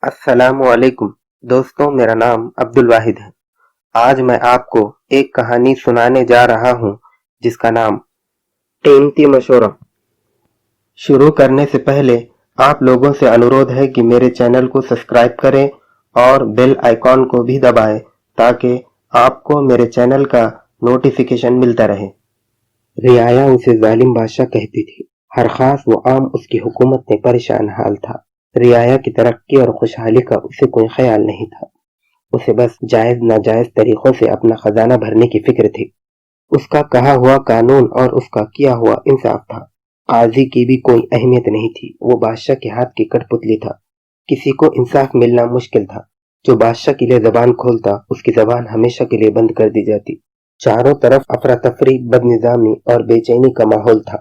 السلام علیکم دوستوں، میرا نام عبد الواحد ہے۔ آج میں آپ کو ایک کہانی سنانے جا رہا ہوں جس کا نام قیمتی مشورہ۔ شروع کرنے سے پہلے آپ لوگوں سے انورودھ ہے کہ میرے چینل کو سبسکرائب کریں اور بیل آئیکن کو بھی دبائیں تاکہ آپ کو میرے چینل کا نوٹیفیکیشن ملتا رہے۔ رعایا اسے ظالم بادشاہ کہتی تھی۔ ہر خاص و عام اس کی حکومت میں پریشان حال تھا۔ رعایا کی ترقی اور خوشحالی کا اسے کوئی خیال نہیں تھا۔ اسے بس جائز ناجائز طریقوں سے اپنا خزانہ بھرنے کی فکر تھی۔ اس کا کہا ہوا قانون اور اس کا کیا ہوا انصاف تھا۔ قاضی کی بھی کوئی اہمیت نہیں تھی، وہ بادشاہ کے ہاتھ کی کٹ پتلی تھا۔ کسی کو انصاف ملنا مشکل تھا۔ جو بادشاہ کے لیے زبان کھولتا اس کی زبان ہمیشہ کے لیے بند کر دی جاتی۔ چاروں طرف افراتفری، بد نظامی اور بے چینی کا ماحول تھا۔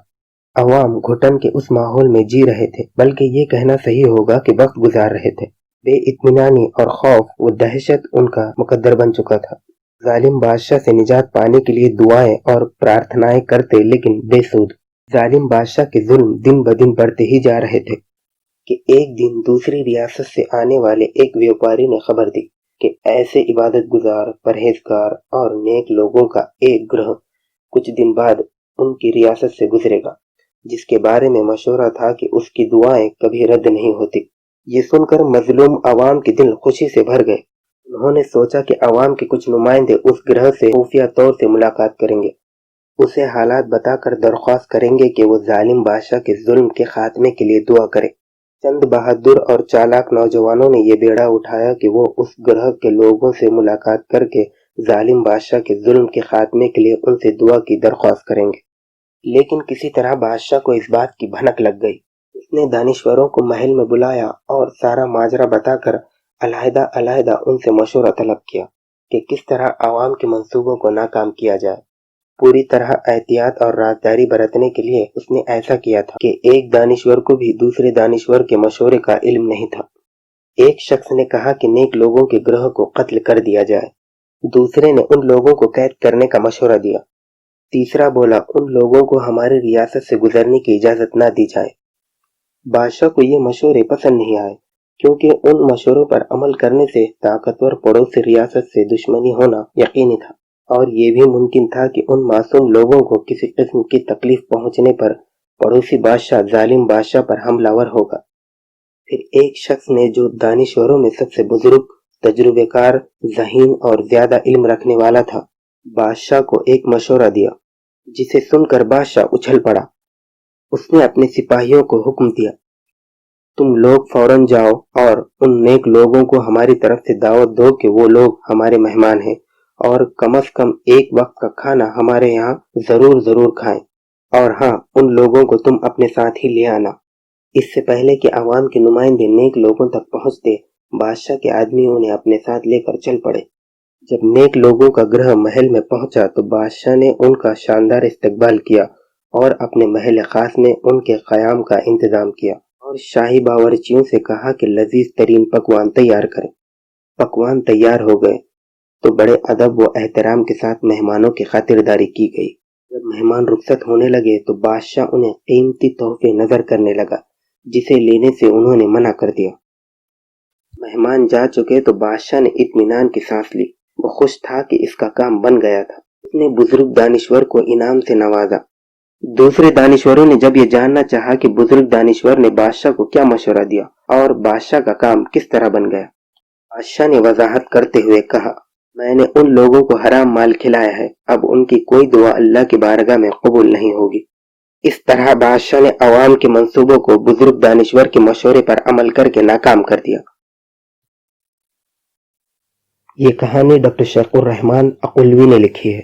عوام گھٹن کے اس ماحول میں جی رہے تھے، بلکہ یہ کہنا صحیح ہوگا کہ وقت گزار رہے تھے۔ بے اطمینانی اور خوف و دہشت ان کا مقدر بن چکا تھا۔ ظالم بادشاہ سے نجات پانے کے لیے دعائیں اور پرارتھنائیں کرتے، لیکن بے سود۔ ظالم بادشاہ کے ظلم دن بدن بڑھتے ہی جا رہے تھے کہ ایک دن دوسری ریاست سے آنے والے ایک ویوپاری نے خبر دی کہ ایسے عبادت گزار، پرہیزگار اور نیک لوگوں کا ایک گروہ کچھ دن بعد ان کی ریاست سے گزرے گا، جس کے بارے میں مشورہ تھا کہ اس کی دعائیں کبھی رد نہیں ہوتی۔ یہ سن کر مظلوم عوام کے دل خوشی سے بھر گئے۔ انہوں نے سوچا کہ عوام کے کچھ نمائندے اس گروہ سے خفیہ طور سے ملاقات کریں گے، اسے حالات بتا کر درخواست کریں گے کہ وہ ظالم بادشاہ کے ظلم کے خاتمے کے لیے دعا کرے۔ چند بہادر اور چالاک نوجوانوں نے یہ بیڑا اٹھایا کہ وہ اس گروہ کے لوگوں سے ملاقات کر کے ظالم بادشاہ کے ظلم کے خاتمے کے لیے ان سے دعا کی درخواست کریں گے۔ لیکن کسی طرح بادشاہ کو اس بات کی بھنک لگ گئی۔ اس نے دانشوروں کو محل میں بلایا اور سارا ماجرا بتا کر علیحدہ علیحدہ ان سے مشورہ طلب کیا کہ کس طرح عوام کے منصوبوں کو ناکام کیا جائے۔ پوری طرح احتیاط اور رازداری برتنے کے لیے اس نے ایسا کیا تھا کہ ایک دانشور کو بھی دوسرے دانشور کے مشورے کا علم نہیں تھا۔ ایک شخص نے کہا کہ نیک لوگوں کے گروہ کو قتل کر دیا جائے، دوسرے نے ان لوگوں کو قید کرنے کا مشورہ دیا، تیسرا بولا ان لوگوں کو ہماری ریاست سے گزرنے کی اجازت نہ دی جائے۔ بادشاہ کو یہ مشورے پسند نہیں آئے، کیونکہ ان مشوروں پر عمل کرنے سے طاقتور پڑوسی ریاست سے دشمنی ہونا یقینی تھا، اور یہ بھی ممکن تھا کہ ان معصوم لوگوں کو کسی قسم کی تکلیف پہنچنے پر پڑوسی بادشاہ ظالم بادشاہ پر حملہ ور ہوگا۔ پھر ایک شخص نے، جو دانشوروں میں سب سے بزرگ، تجربے کار، ذہین اور زیادہ علم رکھنے والا تھا، بادشاہ کو ایک مشورہ دیا، جسے سن کر بادشاہ اچھل پڑا۔ اس نے اپنے سپاہیوں کو حکم دیا، تم لوگ فوراً جاؤ اور ان نیک لوگوں کو ہماری طرف سے دعوت دو کہ وہ لوگ ہمارے مہمان ہیں اور کم از کم ایک وقت کا کھانا ہمارے یہاں ضرور کھائیں، اور ہاں، ان لوگوں کو تم اپنے ساتھ ہی لے آنا۔ اس سے پہلے کہ عوام کے نمائندے نیک لوگوں تک پہنچتے، بادشاہ کے آدمی انہیں اپنے ساتھ لے کر چل پڑے۔ جب نیک لوگوں کا گروہ محل میں پہنچا تو بادشاہ نے ان کا شاندار استقبال کیا اور اپنے محل خاص میں ان کے قیام کا انتظام کیا، اور شاہی باورچیوں سے کہا کہ لذیذ ترین پکوان تیار کریں۔ پکوان تیار ہو گئے تو بڑے ادب و احترام کے ساتھ مہمانوں کی خاطرداری کی گئی۔ جب مہمان رخصت ہونے لگے تو بادشاہ انہیں قیمتی تحفے نظر کرنے لگا، جسے لینے سے انہوں نے منع کر دیا۔ مہمان جا چکے تو بادشاہ نے اطمینان کی سانس لی، وہ خوش تھا کہ اس کا کام بن گیا تھا۔ اس نے بزرگ دانشور کو انعام سے نوازا۔ دوسرے دانشوروں نے جب یہ جاننا چاہا کہ بزرگ دانشور نے بادشاہ کو کیا مشورہ دیا اور بادشاہ کا کام کس طرح بن گیا، بادشاہ نے وضاحت کرتے ہوئے کہا، میں نے ان لوگوں کو حرام مال کھلایا ہے، اب ان کی کوئی دعا اللہ کی بارگاہ میں قبول نہیں ہوگی۔ اس طرح بادشاہ نے عوام کے منصوبوں کو بزرگ دانشور کے مشورے پر عمل کر کے ناکام کر دیا۔ یہ کہانی ڈاکٹر شیخ الرحمن اقلوی نے لکھی ہے۔